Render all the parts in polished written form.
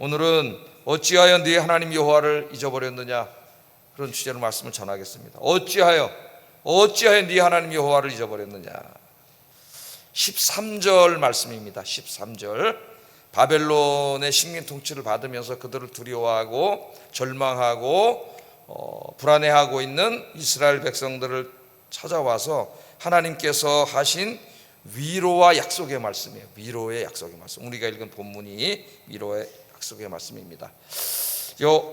오늘은 어찌하여 네 하나님 여호와를 잊어버렸느냐, 그런 주제로 말씀을 전하겠습니다. 어찌하여 네 하나님 여호와를 잊어버렸느냐. 13절 말씀입니다. 13절. 바벨론의 식민 통치를 받으면서 그들을 두려워하고 절망하고 불안해하고 있는 이스라엘 백성들을 찾아와서 하나님께서 하신 위로와 약속의 말씀이에요. 위로의 약속의 말씀. 우리가 읽은 본문이 위로의 약속의 말씀입니다.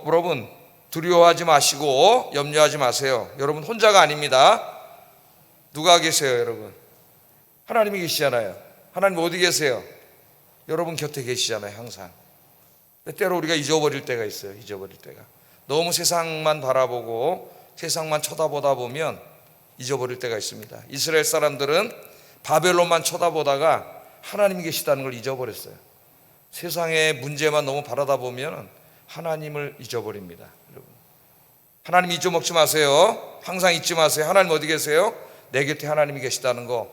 여러분, 두려워하지 마시고 염려하지 마세요. 여러분 혼자가 아닙니다. 누가 계세요, 여러분? 하나님이 계시잖아요. 하나님 어디 계세요? 여러분 곁에 계시잖아요, 항상. 때로 우리가 잊어버릴 때가 있어요. 잊어버릴 때가. 너무 세상만 바라보고 세상만 쳐다보다 보면 잊어버릴 때가 있습니다. 이스라엘 사람들은 바벨론만 쳐다보다가 하나님이 계시다는 걸 잊어버렸어요. 세상의 문제만 너무 바라다 보면 하나님을 잊어버립니다. 여러분, 하나님 잊어먹지 마세요. 항상 잊지 마세요. 하나님 어디 계세요? 내 곁에 하나님이 계시다는 거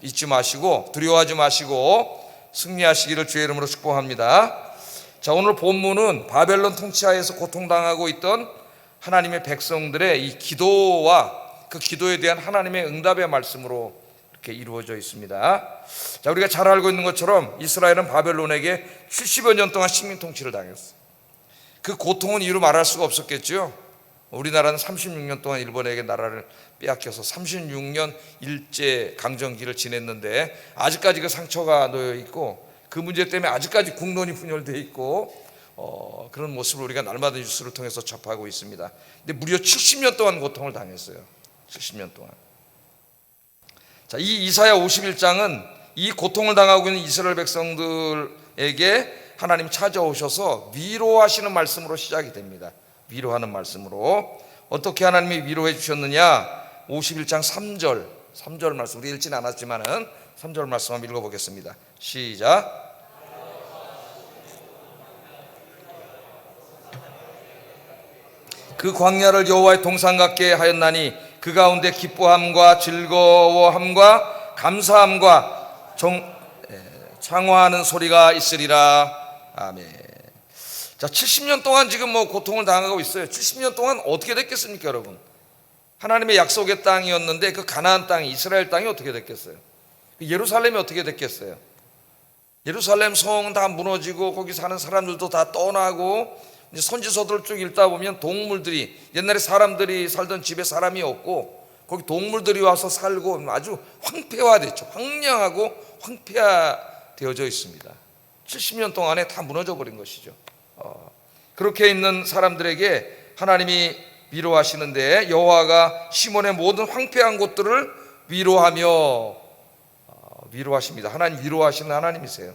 잊지 마시고 두려워하지 마시고 승리하시기를 주의 이름으로 축복합니다. 자, 오늘 본문은 바벨론 통치하에서 고통당하고 있던 하나님의 백성들의 이 기도와 그 기도에 대한 하나님의 응답의 말씀으로 이렇게 이루어져 있습니다. 자, 우리가 잘 알고 있는 것처럼 이스라엘은 바벨론에게 70여 년 동안 식민 통치를 당했어요. 그 고통은 이루 말할 수가 없었겠죠. 우리나라는 36년 동안 일본에게 나라를 빼앗겨서 36년 일제 강점기를 지냈는데 아직까지 그 상처가 놓여 있고 그 문제 때문에 아직까지 국론이 분열되어 있고 그런 모습을 우리가 날마다 뉴스를 통해서 접하고 있습니다. 근데 무려 70년 동안 고통을 당했어요. 70년 동안. 자, 이 이사야 51장은 이 고통을 당하고 있는 이스라엘 백성들에게 하나님 찾아오셔서 위로하시는 말씀으로 시작이 됩니다. 위로하는 말씀으로. 어떻게 하나님이 위로해 주셨느냐? 51장 3절 말씀, 우리 읽지는 않았지만은 3절 말씀 한번 읽어보겠습니다. 시작. 그 광야를 여호와의 동산 같게 하였나니 그 가운데 기뻐함과 즐거워함과 감사함과 창화하는 소리가 있으리라. 아멘. 자, 70년 동안 지금 고통을 당하고 있어요. 70년 동안 어떻게 됐겠습니까, 여러분? 하나님의 약속의 땅이었는데 그 가나안 땅이, 이스라엘 땅이 어떻게 됐겠어요? 예루살렘이 어떻게 됐겠어요? 예루살렘 성은 다 무너지고 거기 사는 사람들도 다 떠나고, 이제 선지서들을 쭉 읽다 보면 동물들이, 옛날에 사람들이 살던 집에 사람이 없고 거기 동물들이 와서 살고 아주 황폐화됐죠. 황량하고 황폐화되어져 있습니다. 70년 동안에 다 무너져 버린 것이죠. 그렇게 있는 사람들에게 하나님이 위로하시는데 여호와가 시몬의 모든 황폐한 곳들을 위로하십니다. 하나님 위로하시는 하나님이세요.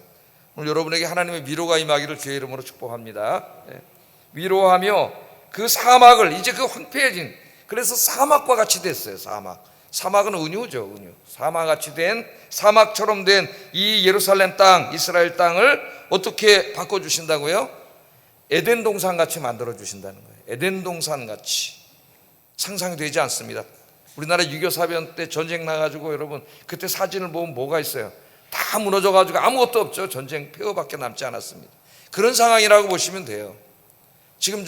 오늘 여러분에게 하나님의 위로가 임하기를 주의 이름으로 축복합니다. 위로하며 그 사막을, 이제 그 황폐해진, 그래서 사막과 같이 됐어요. 사막은 은유죠. 은유. 사막같이 된, 사막처럼 된 이 예루살렘 땅, 이스라엘 땅을 어떻게 바꿔주신다고요? 에덴 동산같이 만들어 주신다는 거예요. 에덴 동산같이. 상상이 되지 않습니다. 우리나라 6.25 사변 때 전쟁 나가지고 여러분 그때 사진을 보면 뭐가 있어요? 다 무너져가지고 아무것도 없죠. 전쟁 폐허밖에 남지 않았습니다. 그런 상황이라고 보시면 돼요. 지금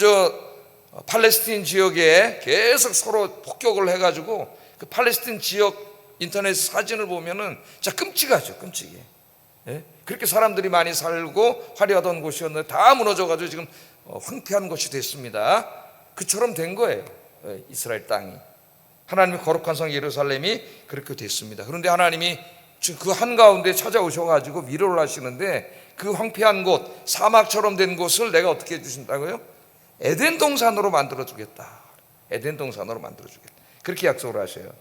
팔레스틴 지역에 계속 서로 폭격을 해가지고 그 팔레스틴 지역 인터넷 사진을 보면은 진짜 끔찍하죠. 끔찍해. 예? 그렇게 사람들이 많이 살고 화려하던 곳이었는데 다 무너져가지고 지금 황폐한 곳이 됐습니다. 그처럼 된 거예요. 이스라엘 땅이. 하나님의 거룩한 성 예루살렘이 그렇게 됐습니다. 그런데 하나님이 그 한가운데 찾아오셔가지고 위로를 하시는데 그 황폐한 곳, 사막처럼 된 곳을 내가 어떻게 해주신다고요? 에덴 동산으로 만들어주겠다. 에덴 동산으로 만들어주겠다. 그렇게 약속을 하셔요.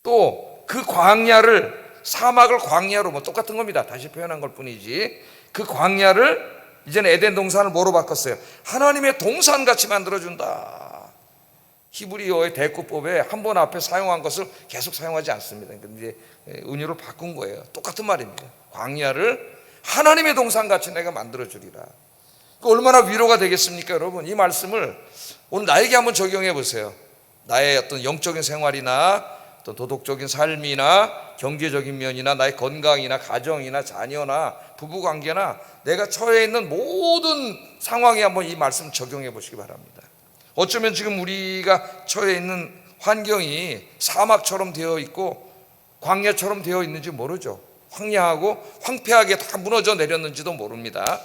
또 그 광야를, 사막을 광야로, 똑같은 겁니다. 다시 표현한 걸 뿐이지. 그 광야를 이제는 에덴 동산을 뭐로 바꿨어요? 하나님의 동산같이 만들어준다. 히브리어의 대꾸법에 한 번 앞에 사용한 것을 계속 사용하지 않습니다. 그러니까 이제 은유로 바꾼 거예요. 똑같은 말입니다. 광야를 하나님의 동산같이 내가 만들어주리라. 얼마나 위로가 되겠습니까, 여러분? 이 말씀을 오늘 나에게 한번 적용해 보세요. 나의 어떤 영적인 생활이나 어떤 도덕적인 삶이나 경제적인 면이나 나의 건강이나 가정이나 자녀나 부부관계나 내가 처해 있는 모든 상황에 한번 이 말씀 적용해 보시기 바랍니다. 어쩌면 지금 우리가 처해 있는 환경이 사막처럼 되어 있고 광야처럼 되어 있는지 모르죠. 황량하고 황폐하게 다 무너져 내렸는지도 모릅니다.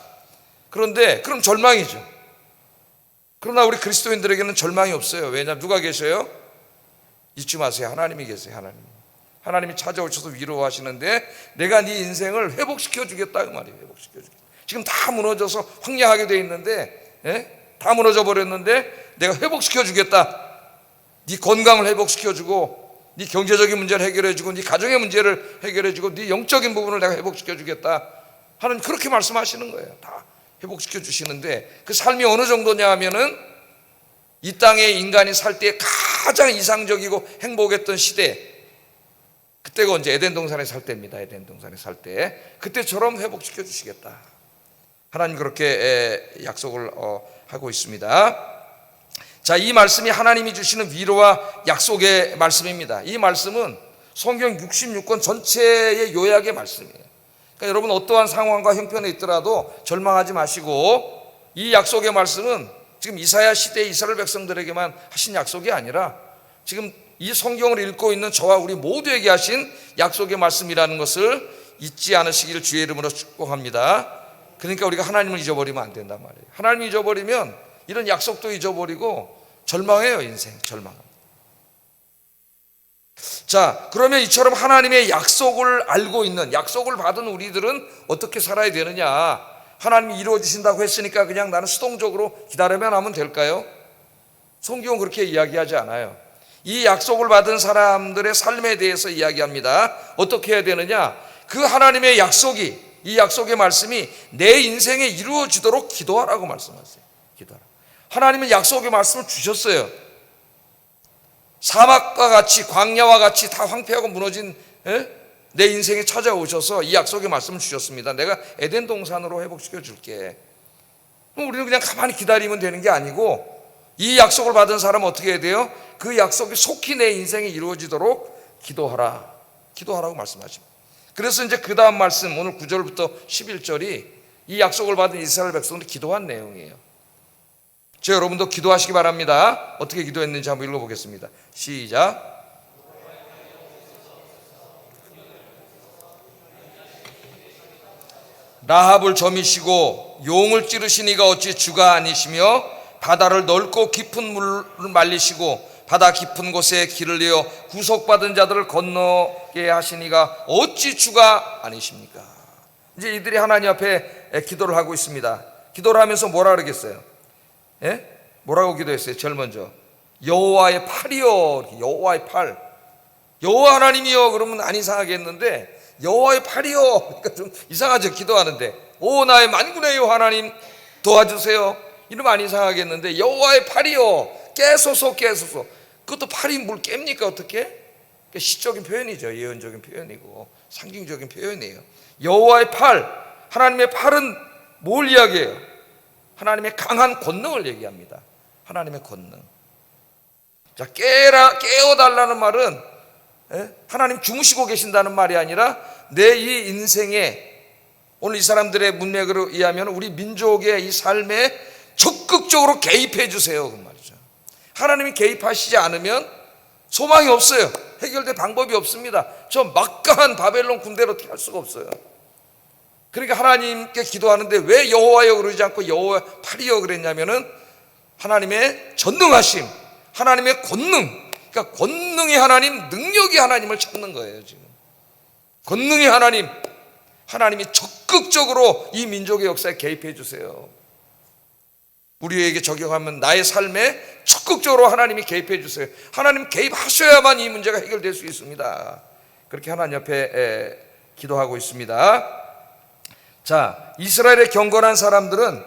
그런데 그럼 절망이죠. 그러나 우리 그리스도인들에게는 절망이 없어요. 왜냐하면 누가 계셔요? 잊지 마세요. 하나님이 계세요. 하나님이 찾아오셔서 위로하시는데 내가 네 인생을 회복시켜 주겠다 그 말이에요. 회복시켜 주겠다. 지금 다 무너져서 황량하게 돼 있는데, 다 무너져 버렸는데 내가 회복시켜 주겠다. 네 건강을 회복시켜 주고 네 경제적인 문제를 해결해 주고 네 가정의 문제를 해결해 주고 네 영적인 부분을 내가 회복시켜 주겠다. 하나님 그렇게 말씀하시는 거예요. 다 회복시켜 주시는데 그 삶이 어느 정도냐 하면은 이 땅에 인간이 살 때 가장 이상적이고 행복했던 시대, 그때가 언제? 에덴 동산에 살 때입니다. 에덴 동산에 살 때 그때처럼 회복시켜 주시겠다. 하나님 그렇게 약속을 하고 있습니다. 자, 이 말씀이 하나님이 주시는 위로와 약속의 말씀입니다. 이 말씀은 성경 66권 전체의 요약의 말씀이에요. 그러니까 여러분 어떠한 상황과 형편에 있더라도 절망하지 마시고, 이 약속의 말씀은 지금 이사야 시대의 이스라엘 백성들에게만 하신 약속이 아니라 지금 이 성경을 읽고 있는 저와 우리 모두에게 하신 약속의 말씀이라는 것을 잊지 않으시기를 주의 이름으로 축복합니다. 그러니까 우리가 하나님을 잊어버리면 안 된단 말이에요. 하나님을 잊어버리면 이런 약속도 잊어버리고 절망해요. 인생 절망합니다. 자, 그러면 이처럼 하나님의 약속을 알고 있는, 약속을 받은 우리들은 어떻게 살아야 되느냐? 하나님이 이루어지신다고 했으니까 그냥 나는 수동적으로 기다리면 하면 될까요? 성경은 그렇게 이야기하지 않아요. 이 약속을 받은 사람들의 삶에 대해서 이야기합니다. 어떻게 해야 되느냐? 그 하나님의 약속이, 이 약속의 말씀이 내 인생에 이루어지도록 기도하라고 말씀하세요. 기도하라. 하나님은 약속의 말씀을 주셨어요. 사막과 같이 광야와 같이 다 황폐하고 무너진 내 인생에 찾아오셔서 이 약속의 말씀을 주셨습니다. 내가 에덴 동산으로 회복시켜 줄게. 우리는 그냥 가만히 기다리면 되는 게 아니고, 이 약속을 받은 사람은 어떻게 해야 돼요? 그 약속이 속히 내 인생에 이루어지도록 기도하라. 기도하라고 말씀하십니다. 그래서 이제 그 다음 말씀, 오늘 9절부터 11절이 이 약속을 받은 이스라엘 백성들이 기도한 내용이에요. 저 여러분도 기도하시기 바랍니다. 어떻게 기도했는지 한번 읽어보겠습니다. 시작. 라합을 점이시고 용을 찌르신 이가 어찌 주가 아니시며 바다를 넓고 깊은 물을 말리시고 바다 깊은 곳에 길을 내어 구속받은 자들을 건너게 하신 이가 어찌 주가 아니십니까? 이제 이들이 하나님 앞에 기도를 하고 있습니다. 기도를 하면서 뭐라 그러겠어요? 뭐라고 기도했어요? 제일 먼저 여호와의 팔이요. 여호와의 팔. 여호와 하나님이요 그러면 안 이상하겠는데 여호와의 팔이요, 그러니까 좀 이상하죠. 기도하는데 오 나의 만군의 여호와 하나님 도와주세요 이러면 안 이상하겠는데 여호와의 팔이요 깨소서 깨소서. 그것도 팔이 뭘 깹니까 어떻게? 시적인 표현이죠. 예언적인 표현이고 상징적인 표현이에요. 여호와의 팔, 하나님의 팔은 뭘 이야기해요? 하나님의 강한 권능을 얘기합니다. 하나님의 권능. 자, 깨어달라는 말은 하나님 주무시고 계신다는 말이 아니라 내 이 인생에, 오늘 이 사람들의 문맥으로 의하면 우리 민족의 이 삶에 적극적으로 개입해 주세요 그 말이죠. 하나님이 개입하시지 않으면 소망이 없어요. 해결될 방법이 없습니다. 저 막강한 바벨론 군대로 어떻게 할 수가 없어요. 그러니까 하나님께 기도하는데 왜 여호와여 그러지 않고 여호와 팔이여 그랬냐면은 하나님의 전능하심, 하나님의 권능, 그러니까 권능의 하나님, 능력의 하나님을 찾는 거예요. 지금 권능의 하나님, 하나님이 적극적으로 이 민족의 역사에 개입해 주세요. 우리에게 적용하면 나의 삶에 적극적으로 하나님이 개입해 주세요. 하나님 개입하셔야만 이 문제가 해결될 수 있습니다. 그렇게 하나님 앞에 기도하고 있습니다. 자, 이스라엘의 경건한 사람들은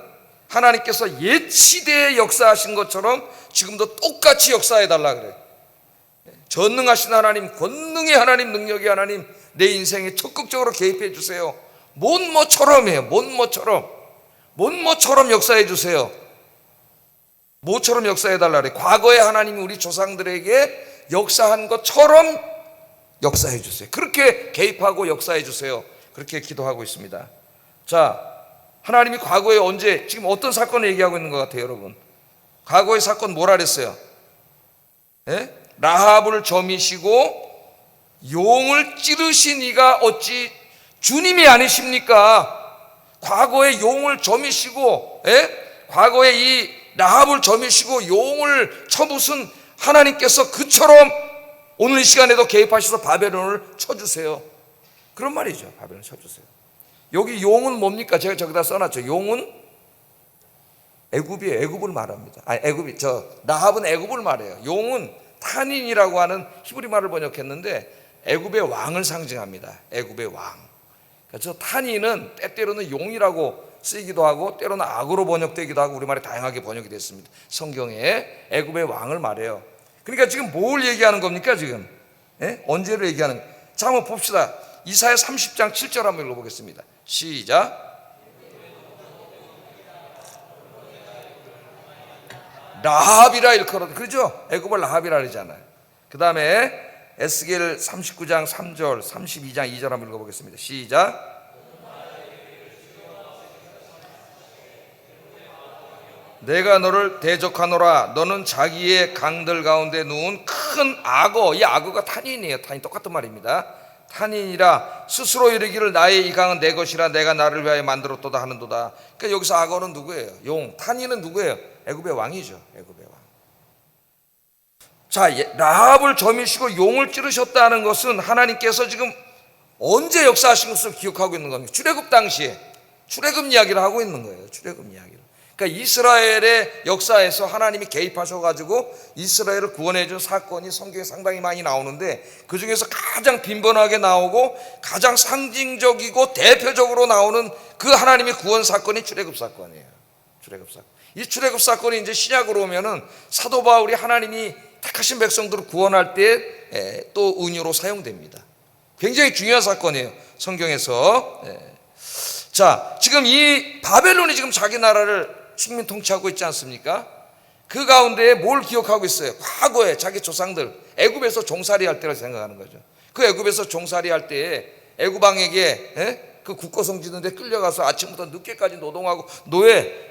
하나님께서 옛 시대에 역사하신 것처럼 지금도 똑같이 역사해달라 그래요. 전능하신 하나님, 권능의 하나님, 능력의 하나님, 내 인생에 적극적으로 개입해 주세요. 못모처럼 해요. 못모처럼 역사해 주세요. 뭐처럼 역사해달라 그래요? 과거에 하나님이 우리 조상들에게 역사한 것처럼 역사해 주세요. 그렇게 개입하고 역사해 주세요. 그렇게 기도하고 있습니다. 자, 하나님이 과거에 언제, 지금 어떤 사건을 얘기하고 있는 것 같아요, 여러분? 과거의 사건 뭐라 그랬어요? 예? 라합을 점이시고 용을 찌르신 이가 어찌 주님이 아니십니까? 과거에 용을 점이시고, 과거에 이 라합을 점이시고 용을 쳐부순 하나님께서 그처럼 오늘 이 시간에도 개입하셔서 바벨론을 쳐주세요. 그런 말이죠. 바벨론을 쳐주세요. 여기 용은 뭡니까? 제가 저기다 써놨죠. 용은 애굽이에요. 애굽을 말합니다. 라합은 애굽을 말해요. 용은 탄인이라고 하는 히브리 말을 번역했는데 애굽의 왕을 상징합니다. 애굽의 왕. 그래서 탄인은 때때로는 용이라고 쓰이기도 하고 때로는 악으로 번역되기도 하고 우리말에 다양하게 번역이 됐습니다. 성경에 애굽의 왕을 말해요. 그러니까 지금 뭘 얘기하는 겁니까? 지금 언제를 얘기하는 거예요? 자, 한번 봅시다. 이사야 30장 7절 한번 읽어보겠습니다. 시작. 라합이라 일컬어도, 그렇죠? 애굽을 라합이라 그러잖아요. 그 다음에 에스겔 39장 3절 32장 2절 한번 읽어보겠습니다. 시작. 내가 너를 대적하노라. 너는 자기의 강들 가운데 누운 큰 악어. 이 악어가 탄인이에요. 탄인 똑같은 말입니다. 탄인이라 스스로 이르기를 나의 이 강은 내 것이라 내가 나를 위하여 만들었도다 하는도다. 그러니까 여기서 악어는 누구예요? 용. 탄인은 누구예요? 애굽의 왕이죠. 애굽의 왕. 자, 라합을 점이시고 용을 찌르셨다는 것은 하나님께서 지금 언제 역사하신 것을 기억하고 있는 겁니다. 출애굽 당시에 출애굽 이야기를 하고 있는 거예요. 출애굽 이야기를. 그러니까 이스라엘의 역사에서 하나님이 개입하셔가지고 이스라엘을 구원해준 사건이 성경에 상당히 많이 나오는데 그 중에서 가장 빈번하게 나오고 가장 상징적이고 대표적으로 나오는 그 하나님의 구원 사건이 출애굽 사건이에요. 출애굽 사건. 이 출애굽 사건이 이제 신약으로 오면은 사도 바울이 하나님이 택하신 백성들을 구원할 때 또 은유로 사용됩니다. 굉장히 중요한 사건이에요. 성경에서. 자, 지금 이 바벨론이 지금 자기 나라를 식민 통치하고 있지 않습니까? 그 가운데 뭘 기억하고 있어요? 과거에 자기 조상들 애굽에서 종살이 할 때를 생각하는 거죠. 그 애굽에서 종살이 할 때에 애굽 왕에게 그 국고성 짓는 데 끌려가서 아침부터 늦게까지 노동하고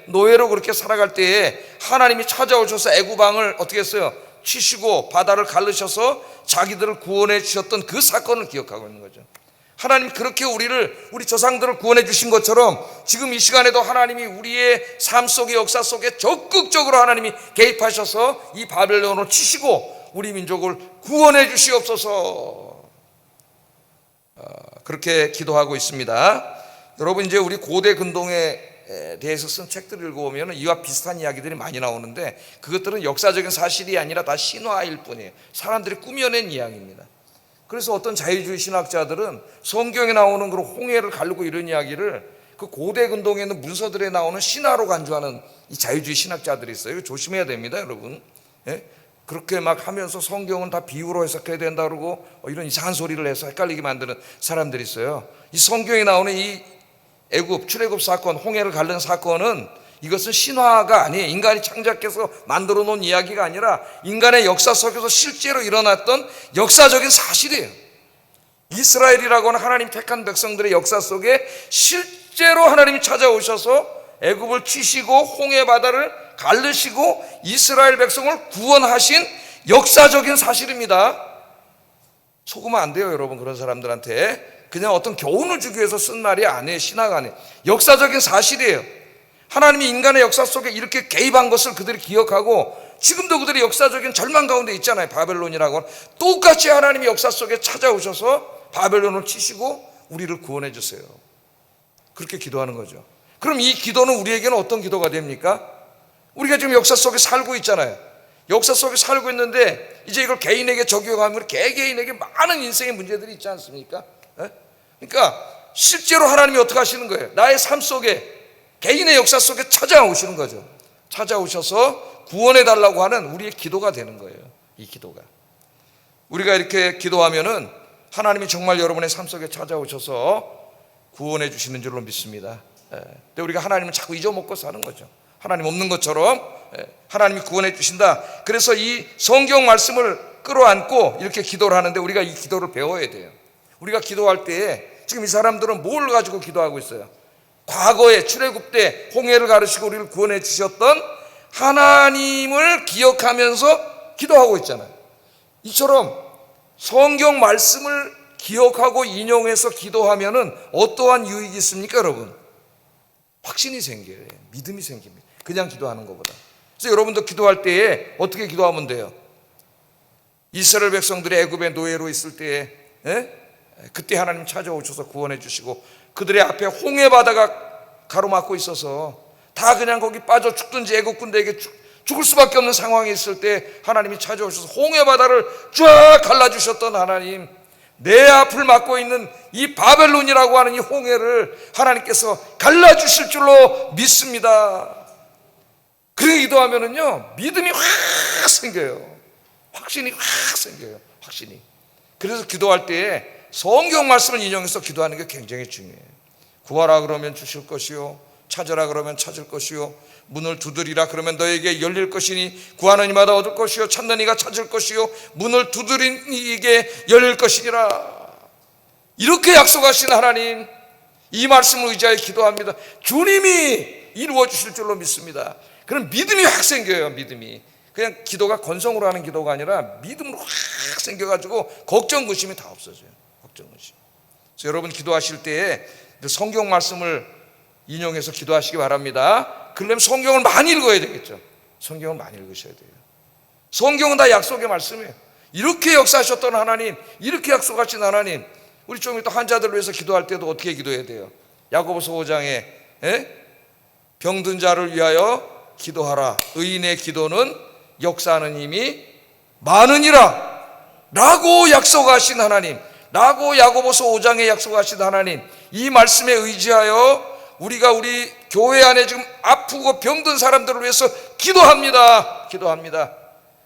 노예로 그렇게 살아갈 때에 하나님이 찾아오셔서 애굽 왕을 어떻게 했어요? 치시고 바다를 가르셔서 자기들을 구원해 주셨던 그 사건을 기억하고 있는 거죠. 하나님 그렇게 우리 조상들을 구원해 주신 것처럼 지금 이 시간에도 하나님이 우리의 삶 속의 역사 속에 적극적으로 하나님이 개입하셔서 이 바벨론을 치시고 우리 민족을 구원해 주시옵소서. 그렇게 기도하고 있습니다. 여러분, 이제 우리 고대 근동에 대해서 쓴 책들을 읽어보면 이와 비슷한 이야기들이 많이 나오는데 그것들은 역사적인 사실이 아니라 다 신화일 뿐이에요. 사람들이 꾸며낸 이야기입니다. 그래서 어떤 자유주의 신학자들은 성경에 나오는 그런 홍해를 가르고 이런 이야기를 그 고대 근동에 있는 문서들에 나오는 신화로 간주하는 이 자유주의 신학자들이 있어요. 이거 조심해야 됩니다, 여러분. 그렇게 막 하면서 성경은 다 비유로 해석해야 된다 그러고 이런 이상한 소리를 해서 헷갈리게 만드는 사람들이 있어요. 이 성경에 나오는 이 애굽 출애굽 사건, 홍해를 가른 사건은 이것은 신화가 아니에요. 인간이 창작해서 만들어 놓은 이야기가 아니라 인간의 역사 속에서 실제로 일어났던 역사적인 사실이에요. 이스라엘이라고 하는 하나님 택한 백성들의 역사 속에 실제로 하나님이 찾아오셔서 애굽을 치시고 홍해 바다를 가르시고 이스라엘 백성을 구원하신 역사적인 사실입니다. 속으면 안 돼요, 여러분. 그런 사람들한테 그냥 어떤 교훈을 주기 위해서 쓴 말이 아니에요. 신화가 아니에요. 역사적인 사실이에요. 하나님이 인간의 역사 속에 이렇게 개입한 것을 그들이 기억하고 지금도 그들이 역사적인 절망 가운데 있잖아요. 바벨론이라고 똑같이 하나님이 역사 속에 찾아오셔서 바벨론을 치시고 우리를 구원해 주세요. 그렇게 기도하는 거죠. 그럼 이 기도는 우리에게는 어떤 기도가 됩니까? 우리가 지금 역사 속에 살고 있잖아요. 역사 속에 살고 있는데 이제 이걸 개인에게 적용하면 개개인에게 많은 인생의 문제들이 있지 않습니까? 그러니까 실제로 하나님이 어떻게 하시는 거예요? 나의 삶 속에 개인의 역사 속에 찾아오시는 거죠. 찾아오셔서 구원해 달라고 하는 우리의 기도가 되는 거예요. 이 기도가 우리가 이렇게 기도하면은 하나님이 정말 여러분의 삶 속에 찾아오셔서 구원해 주시는 줄로 믿습니다. 근데 우리가 하나님을 자꾸 잊어먹고 사는 거죠. 하나님 없는 것처럼 하나님이 구원해 주신다. 그래서 이 성경 말씀을 끌어안고 이렇게 기도를 하는데 우리가 이 기도를 배워야 돼요. 우리가 기도할 때에 지금 이 사람들은 뭘 가지고 기도하고 있어요? 과거에 출애굽 때 홍해를 가르치고 우리를 구원해 주셨던 하나님을 기억하면서 기도하고 있잖아요. 이처럼 성경 말씀을 기억하고 인용해서 기도하면은 어떠한 유익이 있습니까, 여러분? 확신이 생겨요. 믿음이 생깁니다. 그냥 기도하는 것보다. 그래서 여러분도 기도할 때에 어떻게 기도하면 돼요? 이스라엘 백성들이 애굽의 노예로 있을 때에 그때 하나님 찾아오셔서 구원해 주시고 그들의 앞에 홍해 바다가 가로막고 있어서 다 그냥 거기 빠져 죽든지 애굽 군대에게 죽을 수밖에 없는 상황에 있을 때 하나님이 찾아오셔서 홍해 바다를 쫙 갈라주셨던 하나님, 내 앞을 막고 있는 이 바벨론이라고 하는 이 홍해를 하나님께서 갈라주실 줄로 믿습니다. 그렇게 기도하면은요 믿음이 확 생겨요. 확신이 확 생겨요. 확신이. 그래서 기도할 때에 성경 말씀을 인용해서 기도하는 게 굉장히 중요해요. 구하라 그러면 주실 것이요, 찾으라 그러면 찾을 것이요, 문을 두드리라 그러면 너에게 열릴 것이니 구하는 이마다 얻을 것이요, 찾는 이가 찾을 것이요, 문을 두드린 이에게 열릴 것이니라. 이렇게 약속하신 하나님, 이 말씀을 의지하여 기도합니다. 주님이 이루어 주실 줄로 믿습니다. 그럼 믿음이 확 생겨요. 믿음이. 그냥 기도가 건성으로 하는 기도가 아니라 믿음으로 확 생겨가지고 걱정 근심이 다 없어져요. 걱정 근심. 그래서 여러분 기도하실 때에 성경 말씀을 인용해서 기도하시기 바랍니다. 그러려면 성경을 많이 읽어야 되겠죠. 성경을 많이 읽으셔야 돼요. 성경은 다 약속의 말씀이에요. 이렇게 역사하셨던 하나님, 이렇게 약속하신 하나님, 우리 좀 이따 환자들을 위해서 기도할 때도 어떻게 기도해야 돼요? 야고보서 5장에 병든 자를 위하여 기도하라. 의인의 기도는 역사하는 힘이 많으니라 라고 약속하신 하나님, 라고 야고보서 5장에 약속하신 하나님, 이 말씀에 의지하여 우리가 우리 교회 안에 지금 아프고 병든 사람들을 위해서 기도합니다. 기도합니다.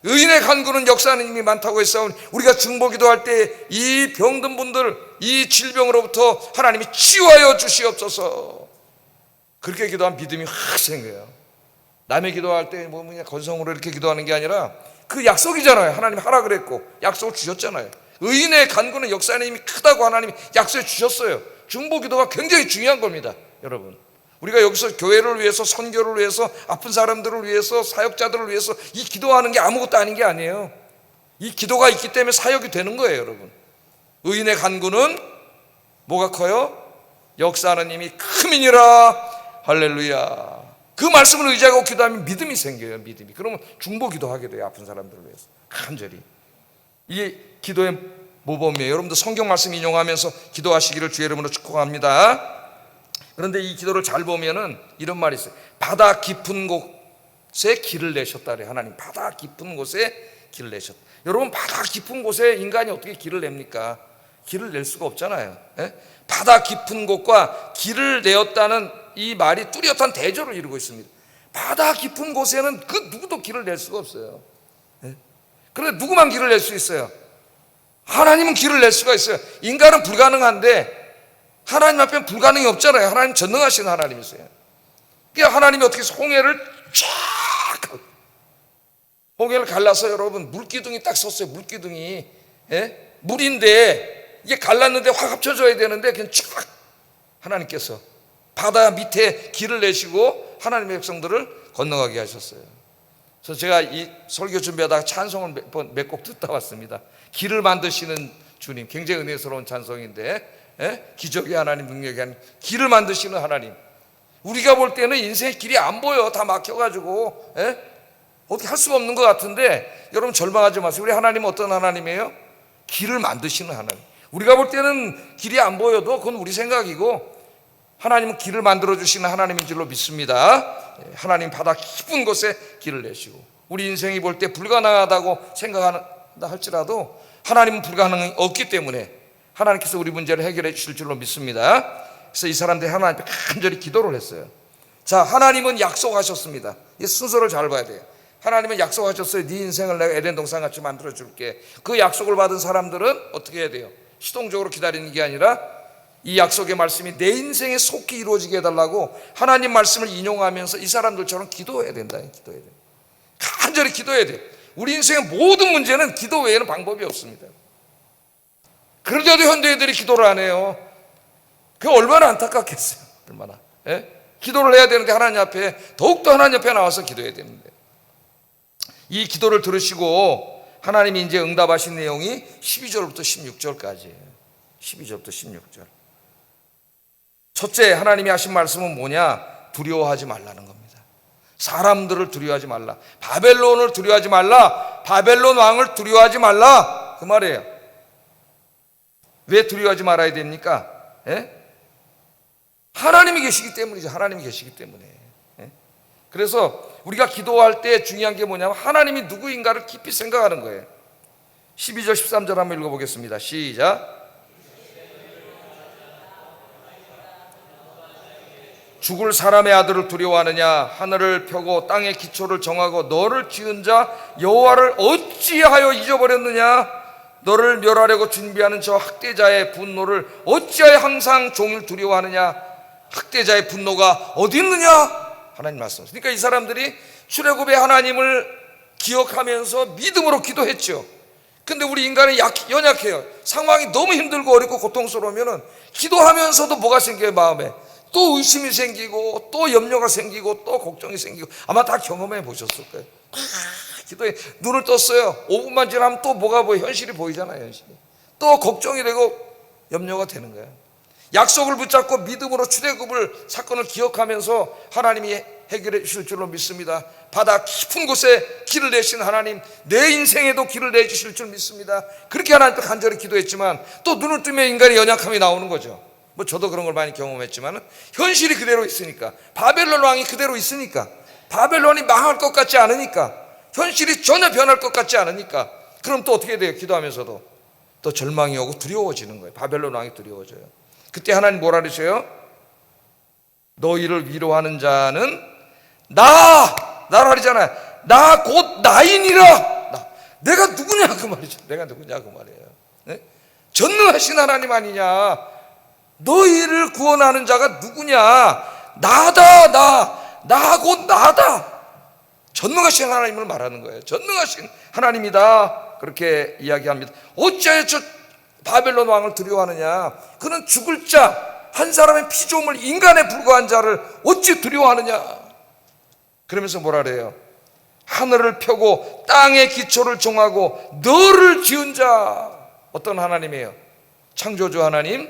의인의 간구는 역사하는 힘이 많다고 했사오니 우리가 중보 기도할 때 이 병든 분들, 이 질병으로부터 하나님이 치유하여 주시옵소서. 그렇게 기도하면 믿음이 확 생겨요. 남의 기도할 때 뭐 그냥 건성으로 이렇게 기도하는 게 아니라 그 약속이잖아요. 하나님 하라 그랬고 약속을 주셨잖아요. 의인의 간구는 역사하는 힘이 크다고 하나님이 약속해 주셨어요. 중보 기도가 굉장히 중요한 겁니다. 여러분, 우리가 여기서 교회를 위해서, 선교를 위해서, 아픈 사람들을 위해서, 사역자들을 위해서 이 기도하는 게 아무것도 아닌 게 아니에요. 이 기도가 있기 때문에 사역이 되는 거예요. 여러분, 의인의 간구는 뭐가 커요? 역사하는 힘이 크민이라. 할렐루야. 그 말씀을 의지하고 기도하면 믿음이 생겨요. 믿음이. 그러면 중보 기도하게 돼요. 아픈 사람들을 위해서 간절히. 이게 기도의 모범이에요. 여러분도 성경 말씀 인용하면서 기도하시기를 주의 이름으로 축복합니다. 그런데 이 기도를 잘 보면은 이런 말이 있어요. 바다 깊은 곳에 길을 내셨다 그래요. 하나님 바다 깊은 곳에 길을 내셨다. 여러분, 바다 깊은 곳에 인간이 어떻게 길을 냅니까? 길을 낼 수가 없잖아요. 바다 깊은 곳과 길을 내었다는 이 말이 뚜렷한 대조를 이루고 있습니다. 바다 깊은 곳에는 그 누구도 길을 낼 수가 없어요. 그런데 누구만 길을 낼 수 있어요? 하나님은 길을 낼 수가 있어요. 인간은 불가능한데 하나님 앞에는 불가능이 없잖아요. 하나님 전능하신 하나님이세요. 그러니까 하나님이 어떻게 해서 홍해를 쫙, 홍해를 갈라서 여러분 물기둥이 딱 섰어요. 물기둥이 물인데 이게 갈랐는데 확 합쳐져야 되는데 그냥 쫙 하나님께서 바다 밑에 길을 내시고 하나님의 백성들을 건너가게 하셨어요. 그래서 제가 이 설교 준비하다가 찬송을 몇 곡 듣다 왔습니다. 길을 만드시는 주님, 굉장히 은혜스러운 찬송인데 기적의 하나님, 능력의 하나님, 길을 만드시는 하나님. 우리가 볼 때는 인생의 길이 안 보여. 다 막혀가지고 어떻게 할 수가 없는 것 같은데 여러분 절망하지 마세요. 우리 하나님은 어떤 하나님이에요? 길을 만드시는 하나님. 우리가 볼 때는 길이 안 보여도 그건 우리 생각이고 하나님은 길을 만들어주시는 하나님인 줄로 믿습니다. 하나님 바다 깊은 곳에 길을 내시고 우리 인생이 볼 때 불가능하다고 생각한다 할지라도 하나님은 불가능이 없기 때문에 하나님께서 우리 문제를 해결해 주실 줄로 믿습니다. 그래서 이 사람들이 하나님 앞에 간절히 기도를 했어요. 자, 하나님은 약속하셨습니다. 이 순서를 잘 봐야 돼요. 하나님은 약속하셨어요. 네 인생을 내가 에덴 동산같이 만들어 줄게. 그 약속을 받은 사람들은 어떻게 해야 돼요? 수동적으로 기다리는 게 아니라 이 약속의 말씀이 내 인생에 속히 이루어지게 해달라고 하나님 말씀을 인용하면서 이 사람들처럼 기도해야 된다. 기도해야 돼요. 간절히 기도해야 돼요. 우리 인생의 모든 문제는 기도 외에는 방법이 없습니다. 그런데도 현대인들이 기도를 안 해요. 그게 얼마나 안타깝겠어요. 얼마나. 예? 기도를 해야 되는데 하나님 앞에, 더욱더 하나님 앞에 나와서 기도해야 되는데, 이 기도를 들으시고 하나님이 이제 응답하신 내용이 12절부터 16절까지예요. 12절부터 16절. 첫째, 하나님이 하신 말씀은 뭐냐? 두려워하지 말라는 겁니다. 사람들을 두려워하지 말라, 바벨론을 두려워하지 말라, 바벨론 왕을 두려워하지 말라, 그 말이에요. 왜 두려워하지 말아야 됩니까? 예? 하나님이 계시기 때문이죠. 하나님이 계시기 때문에. 예? 그래서 우리가 기도할 때 중요한 게 뭐냐면 하나님이 누구인가를 깊이 생각하는 거예요. 12절 13절 한번 읽어보겠습니다. 시작. 죽을 사람의 아들을 두려워하느냐? 하늘을 펴고 땅의 기초를 정하고 너를 지은 자 여호와를 어찌하여 잊어버렸느냐? 너를 멸하려고 준비하는 저 학대자의 분노를 어찌하여 항상 종일 두려워하느냐? 학대자의 분노가 어디 있느냐? 하나님 말씀하셨어요. 그러니까 이 사람들이 출애굽의 하나님을 기억하면서 믿음으로 기도했죠. 근데 우리 인간은 연약해요. 상황이 너무 힘들고 어렵고 고통스러우면 기도하면서도 뭐가 생겨요? 마음에 또 의심이 생기고 또 염려가 생기고 또 걱정이 생기고, 아마 다 경험해 보셨을 거예요. 기도에 눈을 떴어요. 5분만 지나면 또 뭐가 보여? 현실이 보이잖아요. 현실이. 또 걱정이 되고 염려가 되는 거예요. 약속을 붙잡고 믿음으로 출애굽을 사건을 기억하면서 하나님이 해결해 주실 줄로 믿습니다. 바다 깊은 곳에 길을 내신 하나님, 내 인생에도 길을 내주실 줄 믿습니다. 그렇게 하나님께 간절히 기도했지만 또 눈을 뜨면 인간의 연약함이 나오는 거죠. 뭐 저도 그런 걸 많이 경험했지만 현실이 그대로 있으니까, 바벨론 왕이 그대로 있으니까, 바벨론이 망할 것 같지 않으니까, 현실이 전혀 변할 것 같지 않으니까, 그럼 또 어떻게 돼요? 기도하면서도 또 절망이 오고 두려워지는 거예요. 바벨론 왕이 두려워져요. 그때 하나님 뭐라 그러세요? 너희를 위로하는 자는 나라 그러잖아요. 나 곧 나이니라. 내가 누구냐 그 말이죠. 내가 누구냐 그 말이에요. 네? 전능하신 하나님 아니냐? 너희를 구원하는 자가 누구냐? 나다. 나 곧 나다. 전능하신 하나님을 말하는 거예요. 전능하신 하나님이다, 그렇게 이야기합니다. 어찌하여 저 바벨론 왕을 두려워하느냐? 그는 죽을 자, 한 사람의 피조물, 인간에 불과한 자를 어찌 두려워하느냐? 그러면서 뭐라 그래요? 하늘을 펴고 땅의 기초를 정하고 너를 지은 자. 어떤 하나님이에요? 창조주 하나님,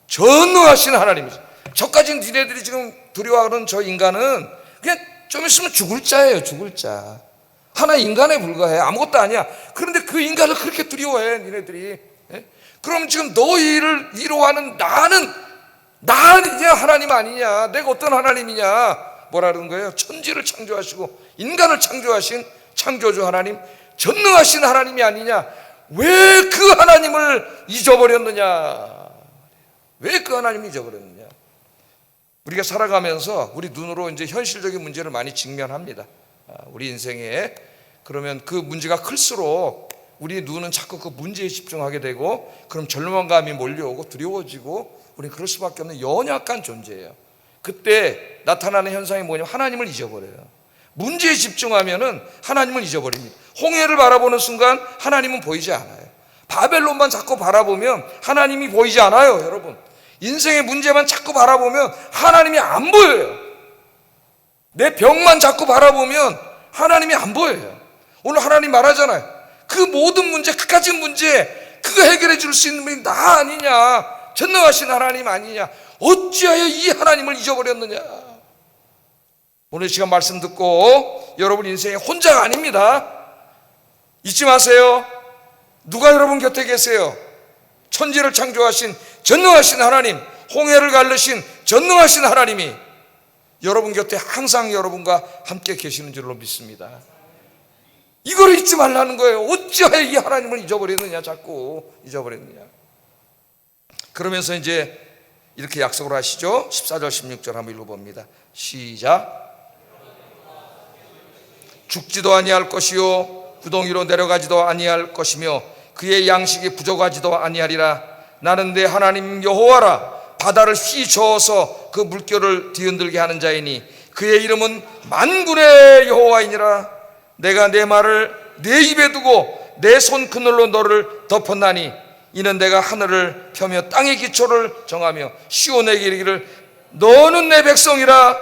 전능하신 하나님이죠. 저까지 니네들이 지금 두려워하는 저 인간은 그냥 좀 있으면 죽을 자예요. 죽을 자. 하나의 인간에 불과해. 아무것도 아니야. 그런데 그 인간을 그렇게 두려워해 니네들이. 예? 그럼 지금 너희를 위로하는 나는 이제 하나님 아니냐? 내가 어떤 하나님이냐? 뭐라 그러는 거예요? 천지를 창조하시고 인간을 창조하신 창조주 하나님, 전능하신 하나님이 아니냐? 왜 그 하나님을 잊어버렸느냐? 왜 그 하나님을 잊어버렸느냐? 우리가 살아가면서 우리 눈으로 이제 현실적인 문제를 많이 직면합니다. 우리 인생에. 그러면 그 문제가 클수록 우리 눈은 자꾸 그 문제에 집중하게 되고, 그럼 절망감이 몰려오고 두려워지고, 우리는 그럴 수밖에 없는 연약한 존재예요. 그때 나타나는 현상이 뭐냐면 하나님을 잊어버려요. 문제에 집중하면은 하나님을 잊어버립니다. 홍해를 바라보는 순간 하나님은 보이지 않아요. 바벨론만 자꾸 바라보면 하나님이 보이지 않아요. 여러분, 인생의 문제만 자꾸 바라보면 하나님이 안 보여요. 내 병만 자꾸 바라보면 하나님이 안 보여요. 오늘 하나님 말하잖아요. 그 모든 문제, 그까짓 문제, 그거 해결해 줄 수 있는 분이 나 아니냐? 전능하신 하나님 아니냐? 어찌하여 이 하나님을 잊어버렸느냐? 오늘 시간 말씀 듣고 여러분 인생에 혼자가 아닙니다. 잊지 마세요. 누가 여러분 곁에 계세요? 천지를 창조하신 전능하신 하나님, 홍해를 가르신 전능하신 하나님이 여러분 곁에 항상 여러분과 함께 계시는 줄로 믿습니다. 이걸 잊지 말라는 거예요. 어찌하여 이 하나님을 잊어버렸느냐? 자꾸 잊어버렸느냐? 그러면서 이제 이렇게 약속을 하시죠. 14절 16절 한번 읽어봅니다. 시작. 죽지도 아니할 것이요 구덩이로 내려가지도 아니할 것이며 그의 양식이 부족하지도 아니하리라. 나는 내 하나님 여호와라. 바다를 휘저어서 그 물결을 뒤흔들게 하는 자이니 그의 이름은 만군의 여호와이니라. 내가 내 말을 내 입에 두고 내 손 그늘로 너를 덮었나니 이는 내가 하늘을 펴며 땅의 기초를 정하며 시온에게 이르기를 너는 내 백성이라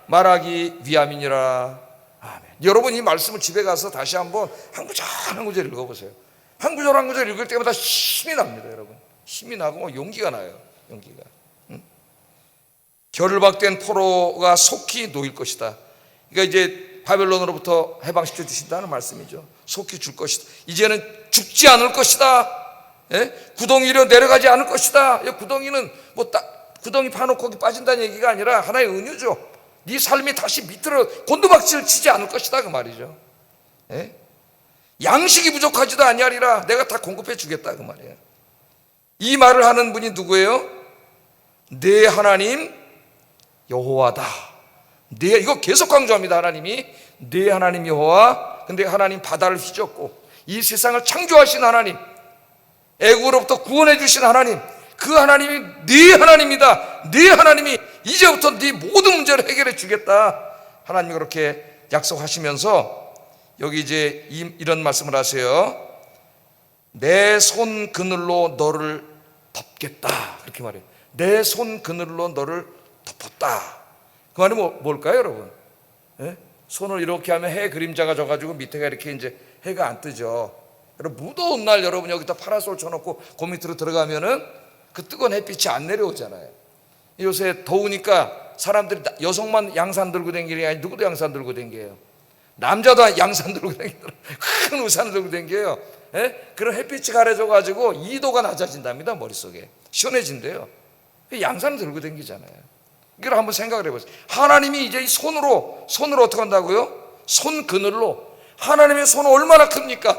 말하기 위함이니라. 아멘. 여러분 이 말씀을 집에 가서 다시 한번 한 구절 한 구절 읽어보세요. 한 구절 한 구절 읽을 때마다 힘이 납니다. 여러분 힘이 나고 용기가 나요. 용기가. 결박된 포로가 속히 놓일 것이다. 그러니까 이제 바벨론으로부터 해방시켜 주신다는 말씀이죠. 속히 줄 것이다. 이제는 죽지 않을 것이다. 예? 구덩이로 내려가지 않을 것이다. 구덩이는 뭐 구덩이 파놓고 거기 빠진다는 얘기가 아니라 하나의 은유죠. 네 삶이 다시 밑으로 곤두박질 치지 않을 것이다 그 말이죠. 예? 양식이 부족하지도 아니하리라. 내가 다 공급해 주겠다 그 말이에요. 이 말을 하는 분이 누구예요? 내 하나님 여호와다. 이거 계속 강조합니다. 하나님이 내 하나님 여호와. 근데 하나님 바다를 휘젓고 이 세상을 창조하신 하나님, 애국으로부터 구원해 주신 하나님, 그 하나님이 네 하나님이다. 네 하나님이 이제부터 네 모든 문제를 해결해 주겠다. 하나님이 그렇게 약속하시면서 여기 이제 이런 말씀을 하세요. 내 손 그늘로 너를 덮겠다. 그렇게 말해요. 내 손 그늘로 너를 덮었다. 그 말이 뭘까요, 여러분? 예? 손을 이렇게 하면 해 그림자가 져가지고 밑에가 이렇게 이제 해가 안 뜨죠. 여러분 무더운 날 여러분 여기다 파라솔 쳐놓고 그 밑으로 들어가면은 그 뜨거운 햇빛이 안 내려오잖아요. 요새 더우니까 사람들이 여성만 양산 들고 다니는 게 아니라 누구도 양산 들고 다니게요. 남자도 양산 들고 다니더라. 큰 우산을 들고 다니게요. 예? 그런 햇빛이 가려져가지고 2도가 낮아진답니다. 머릿속에 시원해진대요. 양산을 들고 다니잖아요. 이걸 한번 생각을 해보세요. 하나님이 이제 이 손으로 어떻게 한다고요? 손 그늘로. 하나님의 손은 얼마나 큽니까?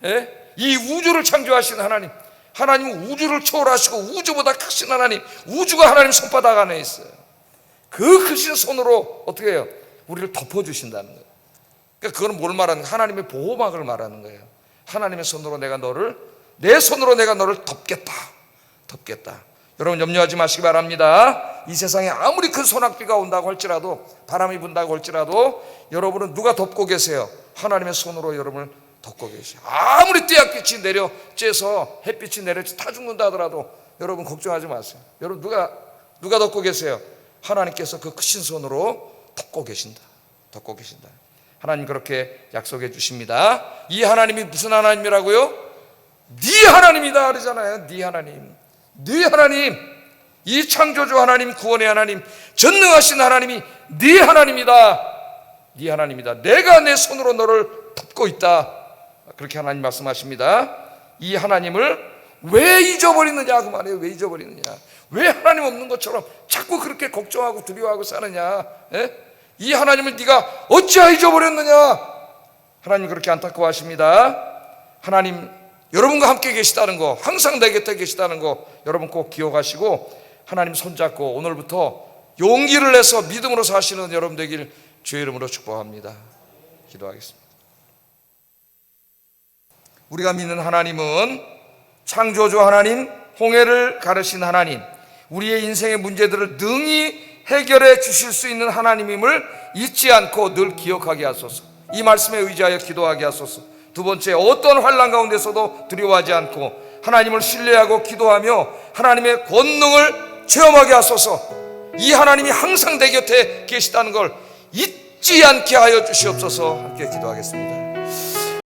예? 이 우주를 창조하신 하나님, 하나님은 우주를 초월하시고 우주보다 크신 하나님, 우주가 하나님 손바닥 안에 있어요. 그 크신 손으로 어떻게 해요? 우리를 덮어주신다는 거예요. 그러니까 그건 뭘 말하는 거예요? 하나님의 보호막을 말하는 거예요. 하나님의 손으로 내 손으로 내가 너를 덮겠다. 여러분 염려하지 마시기 바랍니다. 이 세상에 아무리 큰 소낙비가 온다고 할지라도, 바람이 분다고 할지라도 여러분은 누가 덮고 계세요? 하나님의 손으로 여러분을 덮고 계세요. 아무리 떼약빛이 내려 쬐서 햇빛이 내려 타 죽는다 하더라도 여러분 걱정하지 마세요. 여러분 누가 덮고 계세요? 하나님께서 그 크신 손으로 덮고 계신다. 하나님 그렇게 약속해 주십니다. 이 하나님이 무슨 하나님이라고요? 네 하나님이다 그러잖아요. 네 하나님, 이 창조주 하나님, 구원의 하나님, 전능하신 하나님이 네 하나님이다. 내가 내 손으로 너를 덮고 있다. 그렇게 하나님 말씀하십니다. 이 하나님을 왜 잊어버리느냐 그 말이에요. 왜 잊어버리느냐? 왜 하나님 없는 것처럼 자꾸 그렇게 걱정하고 두려워하고 사느냐? 예? 이 하나님을 네가 어찌하여 잊어버렸느냐? 하나님 그렇게 안타까워하십니다. 하나님 여러분과 함께 계시다는 거, 항상 내 곁에 계시다는 거 여러분 꼭 기억하시고 하나님 손잡고 오늘부터 용기를 내서 믿음으로 사시는 여러분 되길 주의 이름으로 축복합니다. 기도하겠습니다. 우리가 믿는 하나님은 창조주 하나님, 홍해를 가르신 하나님, 우리의 인생의 문제들을 능히 해결해 주실 수 있는 하나님임을 잊지 않고 늘 기억하게 하소서. 이 말씀에 의지하여 기도하게 하소서. 두 번째, 어떤 환난 가운데서도 두려워하지 않고 하나님을 신뢰하고 기도하며 하나님의 권능을 체험하게 하소서. 이 하나님이 항상 내 곁에 계시다는 걸 잊지 않게 하여 주시옵소서. 함께 기도하겠습니다.